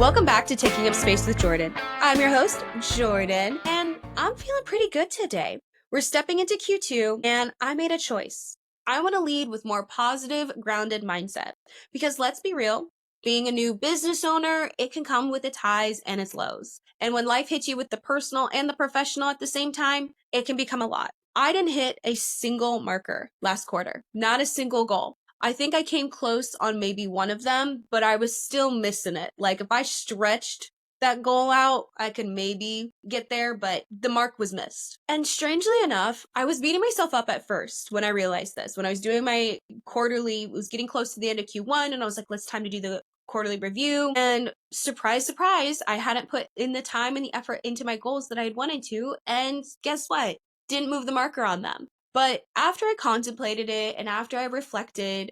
Welcome back to Taking Up Space with Jordan. I'm your host, Jordan, and I'm feeling pretty good today. We're stepping into Q2, and I made a choice. I want to lead with more positive, grounded mindset. Because let's be real, being a new business owner, it can come with its highs and its lows. And when life hits you with the personal and the professional at the same time, it can become a lot. I didn't hit a single marker last quarter, not a single goal. I think I came close on maybe one of them, but I was still missing it. Like if I stretched that goal out, I could maybe get there, but the mark was missed. And strangely enough, I was beating myself up at first when I realized this. When I was doing my quarterly, it was getting close to the end of Q1, and I was like, let's time to do the quarterly review. And surprise, surprise, I hadn't put in the time and the effort into my goals that I had wanted to. And guess what? Didn't move the marker on them. But after I contemplated it and after I reflected,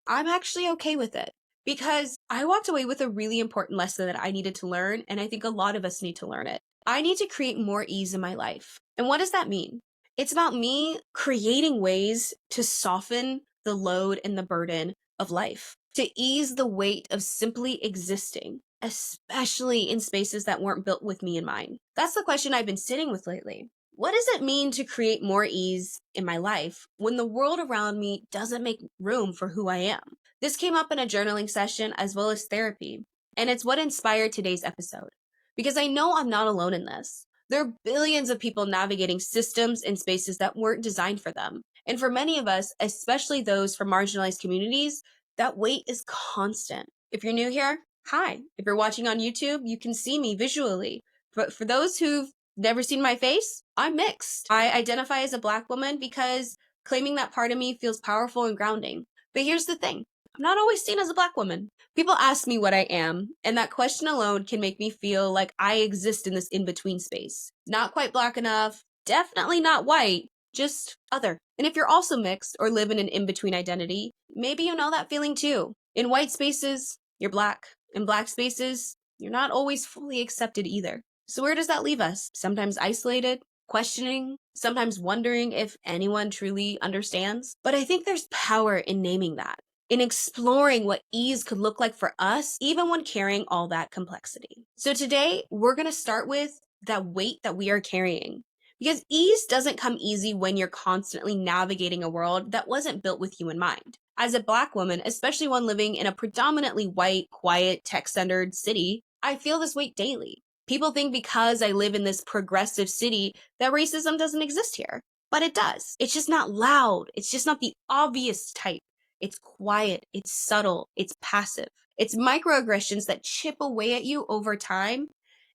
I'm actually okay with it because I walked away with a really important lesson that I needed to learn. And I think a lot of us need to learn it. I need to create more ease in my life. And what does that mean? It's about me creating ways to soften the load and the burden of life, to ease the weight of simply existing, especially in spaces that weren't built with me in mind. That's the question I've been sitting with lately. What does it mean to create more ease in my life when the world around me doesn't make room for who I am? This came up in a journaling session as well as therapy, and it's what inspired today's episode. Because I know I'm not alone in this. There are billions of people navigating systems and spaces that weren't designed for them. And for many of us, especially those from marginalized communities, that weight is constant. If you're new here, hi. If you're watching on YouTube, you can see me visually. But for those who've never seen my face, I'm mixed. I identify as a Black woman because claiming that part of me feels powerful and grounding. But here's the thing. I'm not always seen as a Black woman. People ask me what I am, and that question alone can make me feel like I exist in this in-between space. Not quite Black enough, definitely not white, just other. And if you're also mixed or live in an in-between identity, maybe you know that feeling too. In white spaces, you're Black. In Black spaces, you're not always fully accepted either. So where does that leave us? Sometimes isolated, questioning, sometimes wondering if anyone truly understands. But I think there's power in naming that, in exploring what ease could look like for us, even when carrying all that complexity. So today, we're going to start with that weight that we are carrying. Because ease doesn't come easy when you're constantly navigating a world that wasn't built with you in mind. As a Black woman, especially one living in a predominantly white, quiet, tech-centered city, I feel this weight daily. People think because I live in this progressive city that racism doesn't exist here. But it does. It's just not loud. It's just not the obvious type. It's quiet. It's subtle. It's passive. It's microaggressions that chip away at you over time.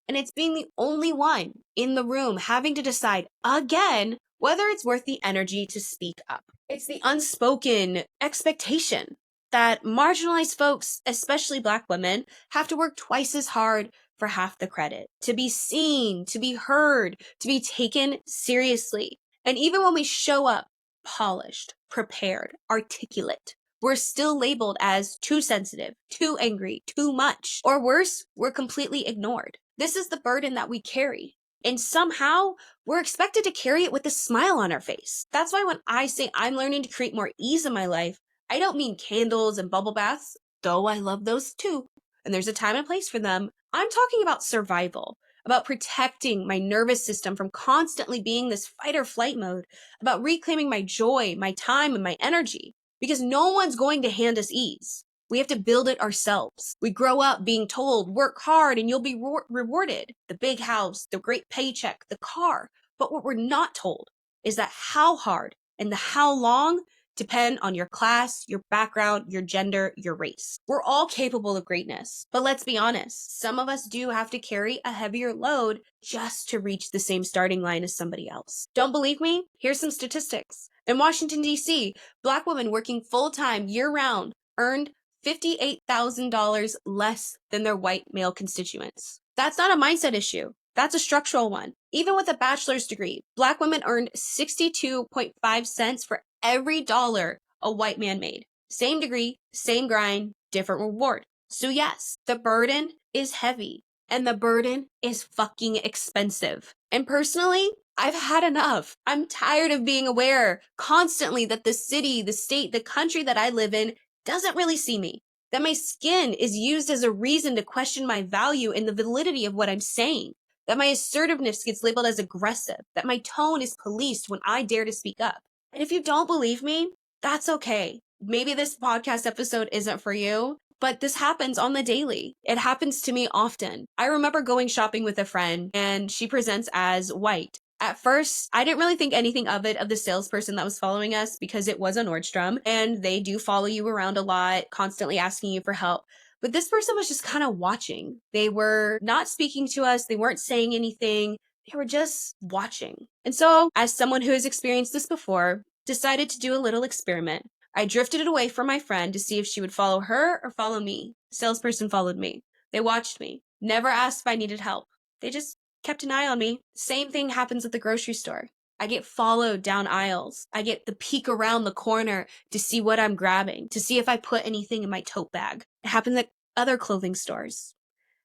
And it's being the only one in the room having to decide again whether it's worth the energy to speak up. It's the unspoken expectation that marginalized folks, especially Black women, have to work twice as hard for half the credit, to be seen, to be heard, to be taken seriously. And even when we show up polished, prepared, articulate, we're still labeled as too sensitive, too angry, too much, or worse, we're completely ignored. This is the burden that we carry. And somehow we're expected to carry it with a smile on our face. That's why when I say I'm learning to create more ease in my life, I don't mean candles and bubble baths, though I love those too. And there's a time and place for them. I'm talking about survival, about protecting my nervous system from constantly being this fight or flight mode, about reclaiming my joy, my time, and my energy. Because no one's going to hand us ease. We have to build it ourselves. We grow up being told, work hard and you'll be rewarded. The big house, the great paycheck, the car. But what we're not told is that how hard and the how long depend on your class, your background, your gender, your race. We're all capable of greatness. But let's be honest, some of us do have to carry a heavier load just to reach the same starting line as somebody else. Don't believe me? Here's some statistics. In Washington, D.C., Black women working full-time year-round earned $58,000 less than their white male constituents. That's not a mindset issue. That's a structural one. Even with a bachelor's degree, Black women earned 62.5 cents for every dollar a white man made. Same degree, same grind, different reward. So yes, the burden is heavy and the burden is fucking expensive. And personally, I've had enough. I'm tired of being aware constantly that the city, the state, the country that I live in doesn't really see me. that my skin is used as a reason to question my value and the validity of what I'm saying, that my assertiveness gets labeled as aggressive, that my tone is policed when I dare to speak up. And if you don't believe me, that's okay. Maybe this podcast episode isn't for you, but this happens on the daily. It happens to me often. I remember going shopping with a friend and she presents as white. At first, I didn't really think anything of it, of the salesperson that was following us, because it was a Nordstrom and they do follow you around a lot, constantly asking you for help. But this person was just kind of watching. They were not speaking to us. They weren't saying anything. They were just watching. And so, as someone who has experienced this before, decided to do a little experiment. I drifted away from my friend to see if she would follow her or follow me. The salesperson followed me. They watched me, never asked if I needed help. They just kept an eye on me. Same thing happens at the grocery store. I get followed down aisles. I get the peek around the corner to see what I'm grabbing, to see if I put anything in my tote bag. It happens at other clothing stores.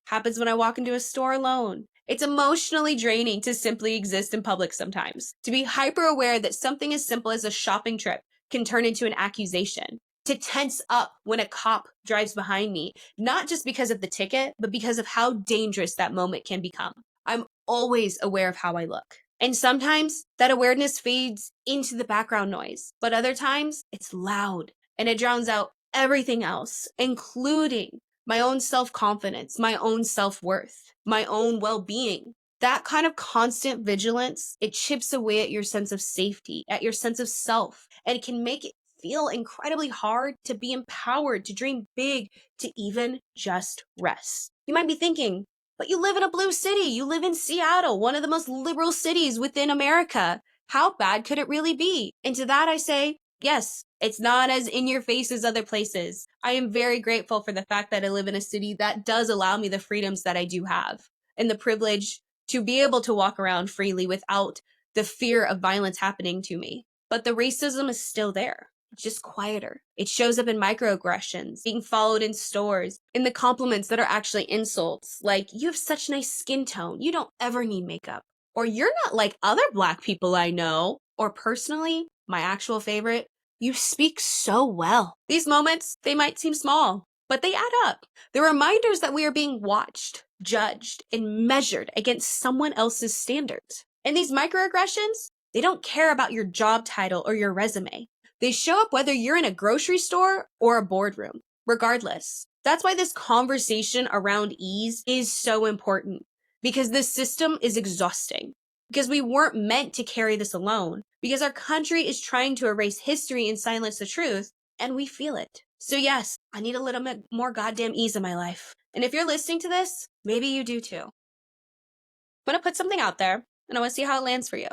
Happens when I walk into a store alone. It's emotionally draining to simply exist in public sometimes. To be hyper aware that something as simple as a shopping trip can turn into an accusation. To tense up when a cop drives behind me, not just because of the ticket, but because of how dangerous that moment can become. I'm always aware of how I look. And sometimes that awareness fades into the background noise, but other times it's loud and it drowns out everything else, including my own self-confidence, my own self-worth, my own well-being. That kind of constant vigilance, it chips away at your sense of safety, at your sense of self, and it can make it feel incredibly hard to be empowered, to dream big, to even just rest. You might be thinking, but you live in a blue city. You live in Seattle, one of the most liberal cities within America. How bad could it really be? And to that I say, yes, it's not as in your face as other places. I am very grateful for the fact that I live in a city that does allow me the freedoms that I do have and the privilege to be able to walk around freely without the fear of violence happening to me. But the racism is still there. It's just quieter. It shows up in microaggressions, being followed in stores, in the compliments that are actually insults, like, you have such nice skin tone, you don't ever need makeup. Or you're not like other Black people I know. Or personally, my actual favorite, you speak so well. These moments, they might seem small, but they add up. They're reminders that we are being watched, judged, and measured against someone else's standards. And these microaggressions, they don't care about your job title or your resume. They show up whether you're in a grocery store or a boardroom, regardless. That's why this conversation around ease is so important, because this system is exhausting. Because we weren't meant to carry this alone. Because our country is trying to erase history and silence the truth, and we feel it. So yes, I need a little bit more goddamn ease in my life. And if you're listening to this, maybe you do too. I'm gonna put something out there, and I wanna see how it lands for you.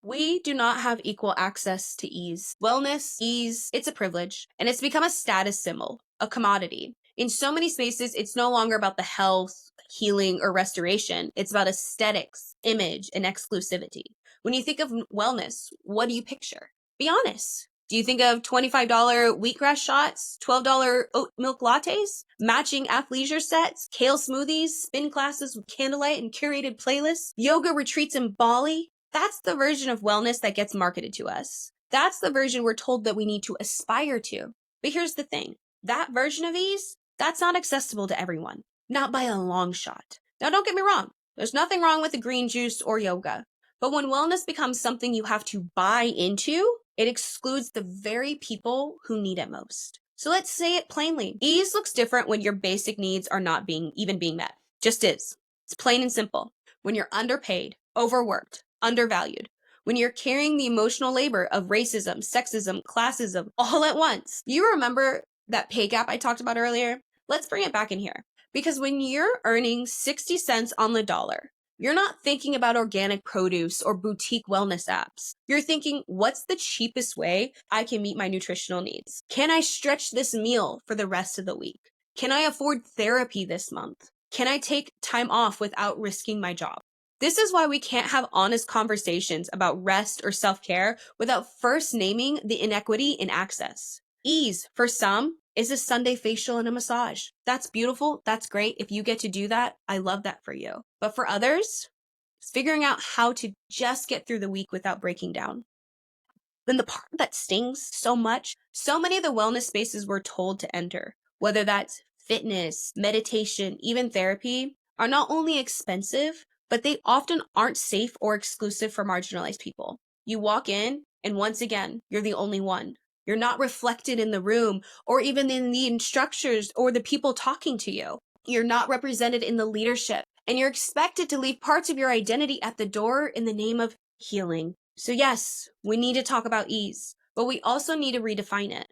We do not have equal access to ease. Wellness, ease, it's a privilege, and it's become a status symbol, a commodity. In so many spaces, it's no longer about the health, healing, or restoration. It's about aesthetics, image, and exclusivity. When you think of wellness, what do you picture? Be honest. Do you think of $25 wheatgrass shots, $12 oat milk lattes, matching athleisure sets, kale smoothies, spin classes with candlelight and curated playlists, yoga retreats in Bali? That's the version of wellness that gets marketed to us. That's the version we're told that we need to aspire to. But here's the thing. That version of ease, that's not accessible to everyone. Not by a long shot. Now, don't get me wrong. There's nothing wrong with a green juice or yoga. But when wellness becomes something you have to buy into, it excludes the very people who need it most. So let's say it plainly. Ease looks different when your basic needs are not being met. Just is. It's plain and simple. When you're underpaid, overworked, undervalued, when you're carrying the emotional labor of racism, sexism, classism all at once. You remember that pay gap I talked about earlier? Let's bring it back in here. Because when you're earning 60 cents on the dollar, you're not thinking about organic produce or boutique wellness apps. You're thinking, what's the cheapest way I can meet my nutritional needs? Can I stretch this meal for the rest of the week? Can I afford therapy this month? Can I take time off without risking my job? This is why we can't have honest conversations about rest or self-care without first naming the inequity in access. Ease, for some, is a Sunday facial and a massage. That's beautiful. That's great. If you get to do that, I love that for you. But for others, it's figuring out how to just get through the week without breaking down. Then the part that stings so much, so many of the wellness spaces we're told to enter, whether that's fitness, meditation, even therapy, are not only expensive, but they often aren't safe or exclusive for marginalized people. You walk in, and once again, you're the only one. You're not reflected in the room or even in the instructors or the people talking to you. You're not represented in the leadership, and you're expected to leave parts of your identity at the door in the name of healing. So yes, we need to talk about ease, but we also need to redefine it.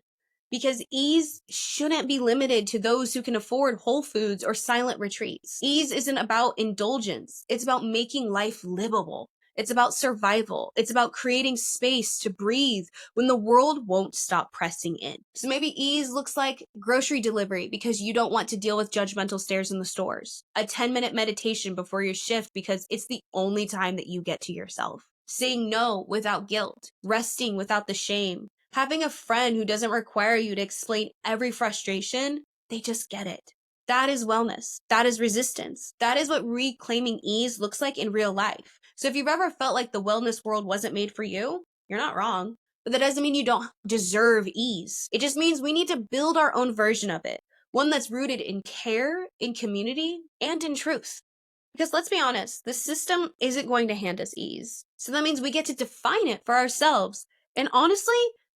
Because ease shouldn't be limited to those who can afford Whole Foods or silent retreats. Ease isn't about indulgence. It's about making life livable. It's about survival. It's about creating space to breathe when the world won't stop pressing in. So maybe ease looks like grocery delivery because you don't want to deal with judgmental stares in the stores. A 10-minute meditation before your shift because it's the only time that you get to yourself. Saying no without guilt. Resting without the shame. Having a friend who doesn't require you to explain every frustration, they just get it. That is wellness. That is resistance. That is what reclaiming ease looks like in real life. So if you've ever felt like the wellness world wasn't made for you, you're not wrong. But that doesn't mean you don't deserve ease. It just means we need to build our own version of it. One that's rooted in care, in community, and in truth. Because let's be honest, the system isn't going to hand us ease. So that means we get to define it for ourselves. And honestly,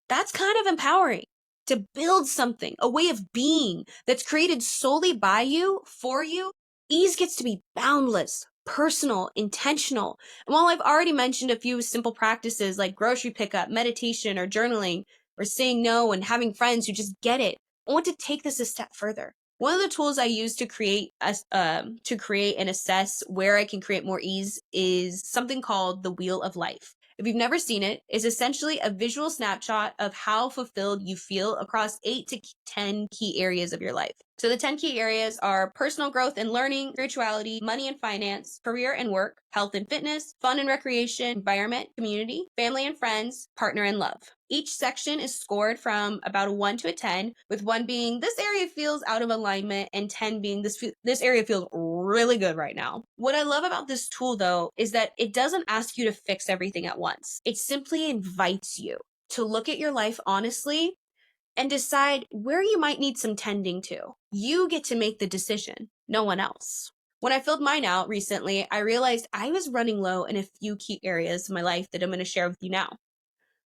that's kind of empowering to build something, a way of being that's created solely by you, for you. Ease gets to be boundless, personal, intentional. And while I've already mentioned a few simple practices like grocery pickup, meditation, or journaling, or saying no and having friends who just get it, I want to take this a step further. One of the tools I use to create and assess where I can create more ease is something called the Wheel of Life. If you've never seen it, it's essentially a visual snapshot of how fulfilled you feel across 8 to 10 key areas of your life. So the 10 key areas are personal growth and learning, spirituality, money and finance, career and work, health and fitness, fun and recreation, environment, community, family and friends, partner and love. Each section is scored from about a 1 to a 10, with 1 being this area feels out of alignment and 10 being this area feels really good right now. What I love about this tool though is that it doesn't ask you to fix everything at once. It simply invites you to look at your life honestly and decide where you might need some tending to. You get to make the decision, no one else. When I filled mine out recently, I realized I was running low in a few key areas of my life that I'm going to share with you now.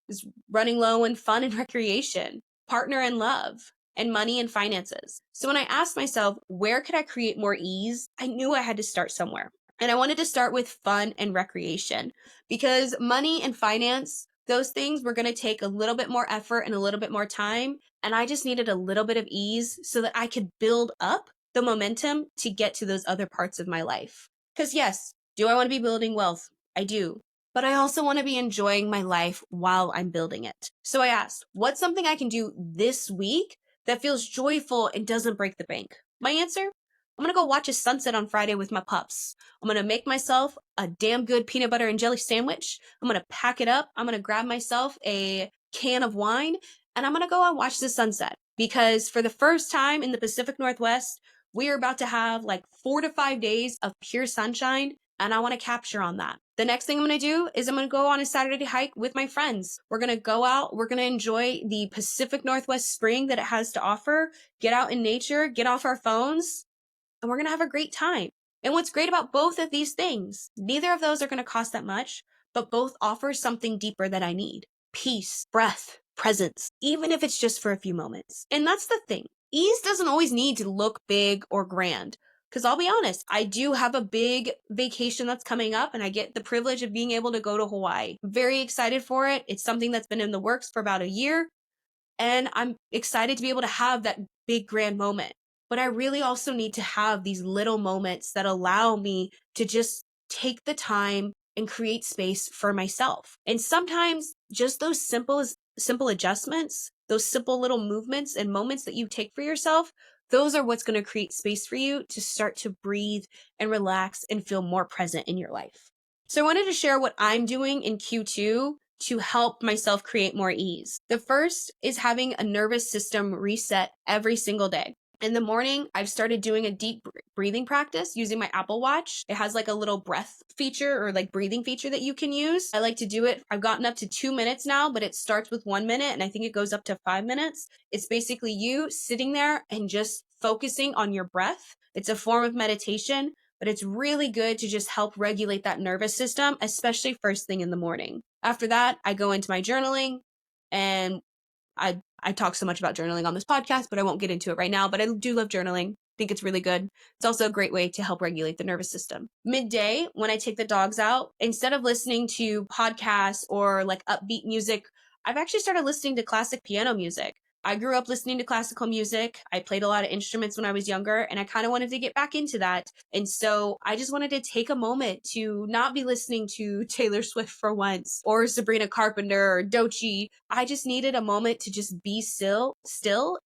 Is running low in fun and recreation, partner and love, and money and finances. So when I asked myself, where could I create more ease? I knew I had to start somewhere. And I wanted to start with fun and recreation because money and finance, those things were going to take a little bit more effort and a little bit more time. And I just needed a little bit of ease so that I could build up the momentum to get to those other parts of my life. Because yes, do I want to be building wealth? I do. But I also want to be enjoying my life while I'm building it. So I asked, what's something I can do this week that feels joyful and doesn't break the bank? My answer? I'm going to go watch a sunset on Friday with my pups. I'm going to make myself a damn good peanut butter and jelly sandwich. I'm going to pack it up. I'm going to grab myself a can of wine and I'm going to go and watch the sunset. Because for the first time in the Pacific Northwest, we are about to have like 4 to 5 days of pure sunshine. And I want to capture on that. The next thing I'm going to do is I'm going to go on a Saturday hike with my friends. We're going to go out. We're going to enjoy the Pacific Northwest spring that it has to offer. Get out in nature, get off our phones, and we're going to have a great time. And what's great about both of these things, neither of those are going to cost that much, but both offer something deeper that I need. Peace, breath, presence, even if it's just for a few moments. And that's the thing. Ease doesn't always need to look big or grand. Because I'll be honest, I do have a big vacation that's coming up and I get the privilege of being able to go to Hawaii. Very excited for it. It's something that's been in the works for about a year. And I'm excited to be able to have that big grand moment. But I really also need to have these little moments that allow me to just take the time and create space for myself. And sometimes just those simple adjustments, those simple little movements and moments that you take for yourself, those are what's going to create space for you to start to breathe and relax and feel more present in your life. So I wanted to share what I'm doing in Q2 to help myself create more ease. The first is having a nervous system reset every single day. In the morning, I've started doing a deep breathing practice using my Apple Watch. It has like a little breath feature or like breathing feature that you can use. I like to do it. I've gotten up to 2 minutes now, but it starts with 1 minute and I think it goes up to 5 minutes. It's basically you sitting there and just focusing on your breath. It's a form of meditation, but it's really good to just help regulate that nervous system, especially first thing in the morning. After that, I go into my journaling, and I talk so much about journaling on this podcast, but I won't get into it right now. But I do love journaling. I think it's really good. It's also a great way to help regulate the nervous system. Midday, when I take the dogs out, instead of listening to podcasts or like upbeat music, I've actually started listening to classic piano music. I grew up listening to classical music. I played a lot of instruments when I was younger, and I kind of wanted to get back into that. And so I just wanted to take a moment to not be listening to Taylor Swift for once or Sabrina Carpenter or Doechii. I just needed a moment to just be still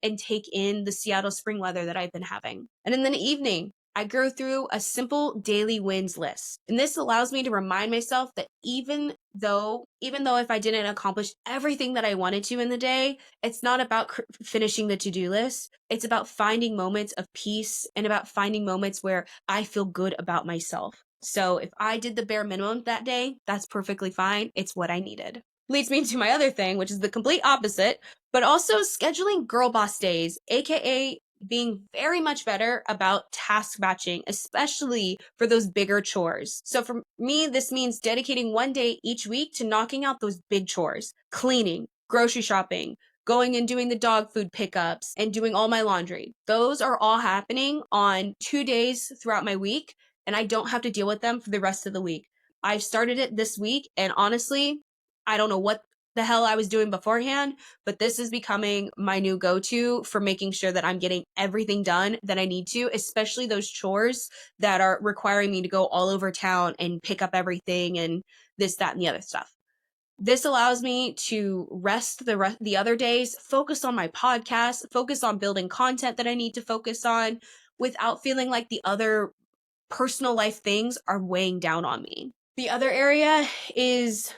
and take in the Seattle spring weather that I've been having. And in the evening, I go through a simple daily wins list. And this allows me to remind myself that even though if I didn't accomplish everything that I wanted to in the day, it's not about finishing the to-do list. It's about finding moments of peace and about finding moments where I feel good about myself. So if I did the bare minimum that day, that's perfectly fine. It's what I needed. Leads me to my other thing, which is the complete opposite, but also scheduling girl boss days, aka being very much better about task batching, especially for those bigger chores. So for me, this means dedicating one day each week to knocking out those big chores, cleaning, grocery shopping, going and doing the dog food pickups, and doing all my laundry. Those are all happening on 2 days throughout my week, and I don't have to deal with them for the rest of the week. I've started it this week, and honestly, I don't know what the hell I was doing beforehand, but this is becoming my new go-to for making sure that I'm getting everything done that I need to, especially those chores that are requiring me to go all over town and pick up everything and this, that, and the other stuff. This allows me to rest the other days, focus on my podcast, focus on building content that I need to focus on without feeling like the other personal life things are weighing down on me. The other area is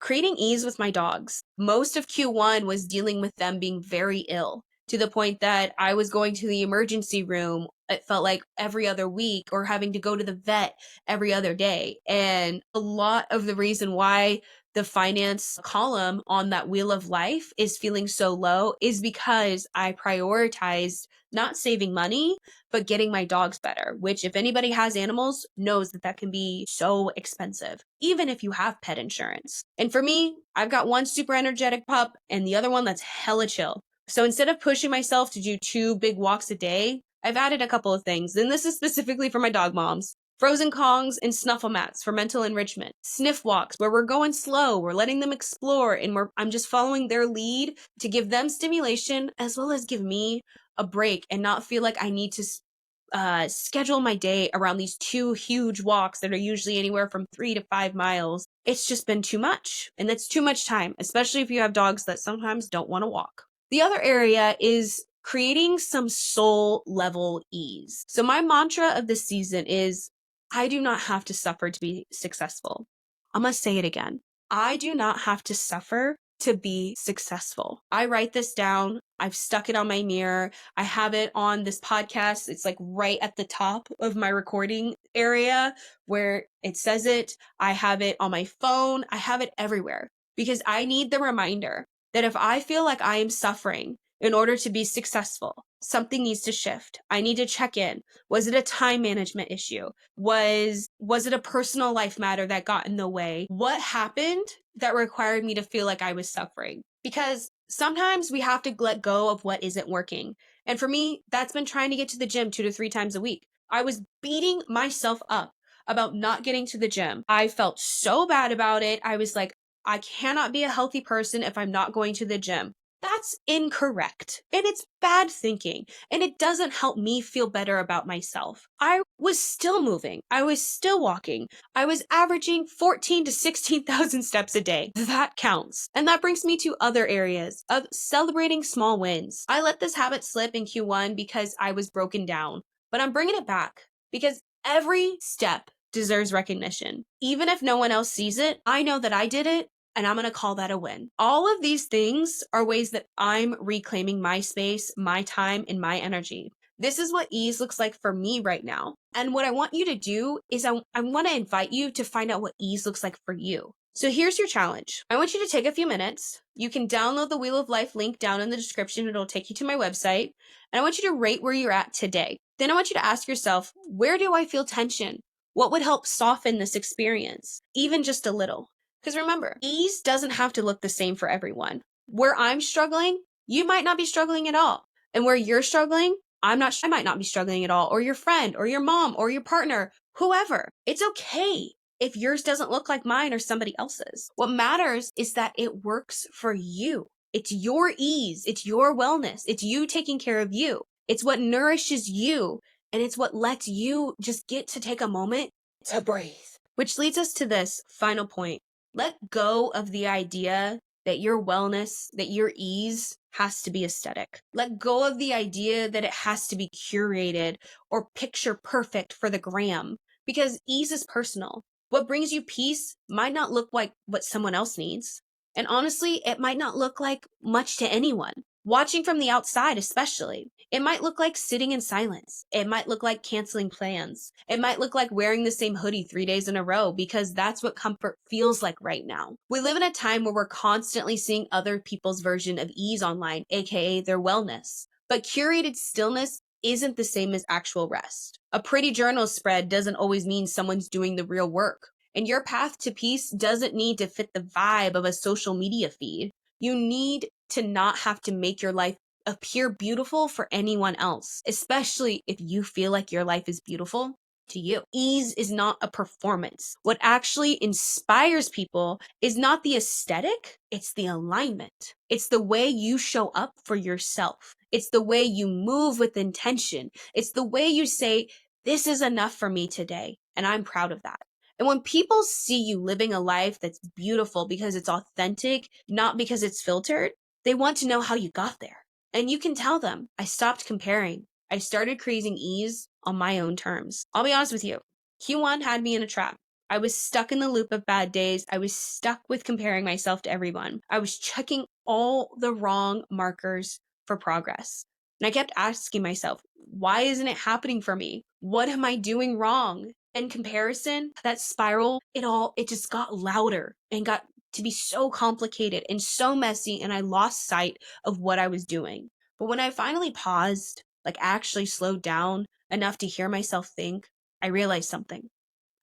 creating ease with my dogs. Most of Q1 was dealing with them being very ill to the point that I was going to the emergency room. It felt like every other week, or having to go to the vet every other day. And a lot of the reason why the finance column on that wheel of life is feeling so low is because I prioritized not saving money, but getting my dogs better, which if anybody has animals knows that that can be so expensive, even if you have pet insurance. And for me, I've got one super energetic pup and the other one that's hella chill. So instead of pushing myself to do 2 big walks a day, I've added a couple of things. And this is specifically for my dog moms. Frozen Kongs and snuffle mats for mental enrichment. Sniff walks where we're going slow, we're letting them explore, and I'm just following their lead to give them stimulation as well as give me a break and not feel like I need to schedule my day around these 2 huge walks that are usually anywhere from 3 to 5 miles. It's just been too much, and that's too much time, especially if you have dogs that sometimes don't want to walk. The other area is creating some soul level ease. So my mantra of this season is, I do not have to suffer to be successful. I'm going to say it again. I do not have to suffer to be successful. I write this down. I've stuck it on my mirror. I have it on this podcast. It's like right at the top of my recording area where it says it. I have it on my phone. I have it everywhere because I need the reminder that if I feel like I am suffering in order to be successful, something needs to shift. I need to check in. Was it a time management issue? Was it a personal life matter that got in the way? What happened that required me to feel like I was suffering? Because sometimes we have to let go of what isn't working. And for me, that's been trying to get to the gym 2 to 3 times a week. I was beating myself up about not getting to the gym. I felt so bad about it. I was like, I cannot be a healthy person if I'm not going to the gym. That's incorrect. And it's bad thinking. And it doesn't help me feel better about myself. I was still moving. I was still walking. I was averaging 14 to 16,000 steps a day. That counts. And that brings me to other areas of celebrating small wins. I let this habit slip in Q1 because I was broken down, but I'm bringing it back because every step deserves recognition. Even if no one else sees it, I know that I did it. and I'm going to call that a win. All of these things are ways that I'm reclaiming my space, my time, and my energy. This is what ease looks like for me right now. And what I want you to do is I want to invite you to find out what ease looks like for you. So here's your challenge. I want you to take a few minutes. You can download the Wheel of Life link down in the description. It'll take you to my website. And I want you to rate where you're at today. Then I want you to ask yourself, where do I feel tension? What would help soften this experience, even just a little? Because remember, ease doesn't have to look the same for everyone. Where I'm struggling, you might not be struggling at all. And where you're struggling, I might not be struggling at all, or your friend, or your mom, or your partner, whoever. It's okay if yours doesn't look like mine or somebody else's. What matters is that it works for you. It's your ease. It's your wellness. It's you taking care of you. It's what nourishes you. And it's what lets you just get to take a moment to breathe. Which leads us to this final point. Let go of the idea that your wellness, that your ease has to be aesthetic. Let go of the idea that it has to be curated or picture perfect for the gram, because ease is personal. What brings you peace might not look like what someone else needs. And honestly, it might not look like much to anyone. Watching from the outside, especially, it might look like sitting in silence. It might look like canceling plans. It might look like wearing the same hoodie 3 days in a row, because that's what comfort feels like right now. We live in a time where we're constantly seeing other people's version of ease online, aka their wellness. But curated stillness isn't the same as actual rest. A pretty journal spread doesn't always mean someone's doing the real work. And your path to peace doesn't need to fit the vibe of a social media feed. You need to not have to make your life appear beautiful for anyone else, especially if you feel like your life is beautiful to you. Ease is not a performance. What actually inspires people is not the aesthetic, it's the alignment. It's the way you show up for yourself. It's the way you move with intention. It's the way you say, this is enough for me today, and I'm proud of that. And when people see you living a life that's beautiful because it's authentic, not because it's filtered, they want to know how you got there. And you can tell them, I stopped comparing. I started craving ease on my own terms. I'll be honest with you. Q1 had me in a trap. I was stuck in the loop of bad days. I was stuck with comparing myself to everyone. I was checking all the wrong markers for progress. And I kept asking myself, why isn't it happening for me? What am I doing wrong? In comparison, that spiral, it just got louder and got to be so complicated and so messy, and I lost sight of what I was doing. But when I finally paused, like actually slowed down enough to hear myself think, I realized something.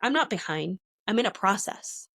I'm not behind. I'm in a process.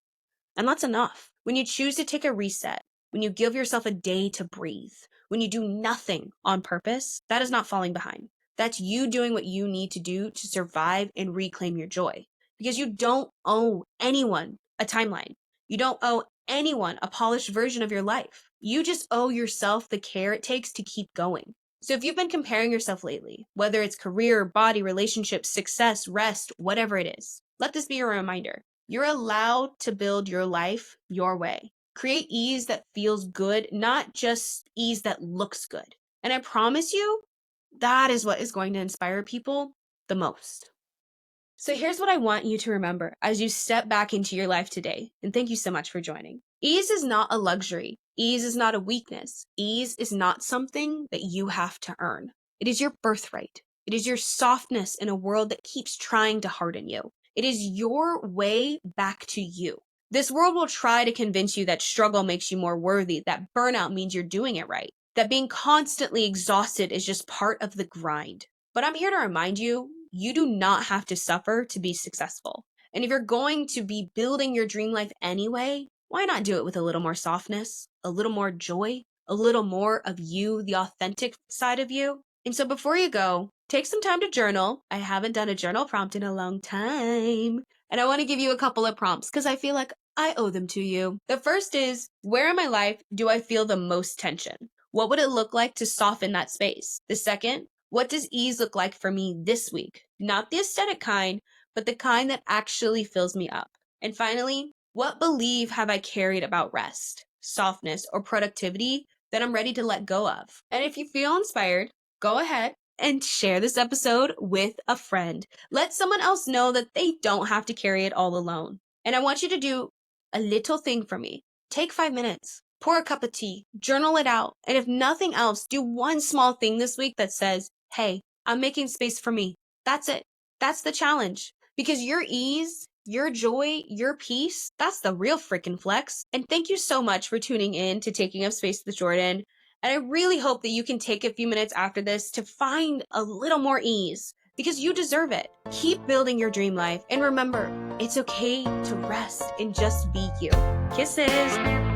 And that's enough. When you choose to take a reset, when you give yourself a day to breathe, when you do nothing on purpose, that is not falling behind. That's you doing what you need to do to survive and reclaim your joy. Because you don't owe anyone a timeline. You don't owe anyone a polished version of your life. You just owe yourself the care it takes to keep going. So if you've been comparing yourself lately, whether it's career, body, relationships, success, rest, whatever it is, let this be a reminder. You're allowed to build your life your way. Create ease that feels good, not just ease that looks good. And I promise you, that is what is going to inspire people the most. So here's what I want you to remember as you step back into your life today. And thank you so much for joining. Ease is not a luxury. Ease is not a weakness. Ease is not something that you have to earn. It is your birthright. It is your softness in a world that keeps trying to harden you. It is your way back to you. This world will try to convince you that struggle makes you more worthy, that burnout means you're doing it right, that being constantly exhausted is just part of the grind. But I'm here to remind you, you do not have to suffer to be successful. And if you're going to be building your dream life anyway, why not do it with a little more softness, a little more joy, a little more of you, the authentic side of you? And so before you go, take some time to journal. I haven't done a journal prompt in a long time. And I want to give you a couple of prompts because I feel like I owe them to you. The first is, where in my life do I feel the most tension? What would it look like to soften that space? The second, what does ease look like for me this week? Not the aesthetic kind, but the kind that actually fills me up. And finally, what belief have I carried about rest, softness, or productivity that I'm ready to let go of? And if you feel inspired, go ahead and share this episode with a friend. Let someone else know that they don't have to carry it all alone. And I want you to do a little thing for me. Take 5 minutes, pour a cup of tea, journal it out, and if nothing else, do one small thing this week that says, hey, I'm making space for me. That's it. That's the challenge. Because your ease, your joy, your peace, that's the real freaking flex. And thank you so much for tuning in to Taking Up Space with Jordan. And I really hope that you can take a few minutes after this to find a little more ease because you deserve it. Keep building your dream life. And remember, it's okay to rest and just be you. Kisses.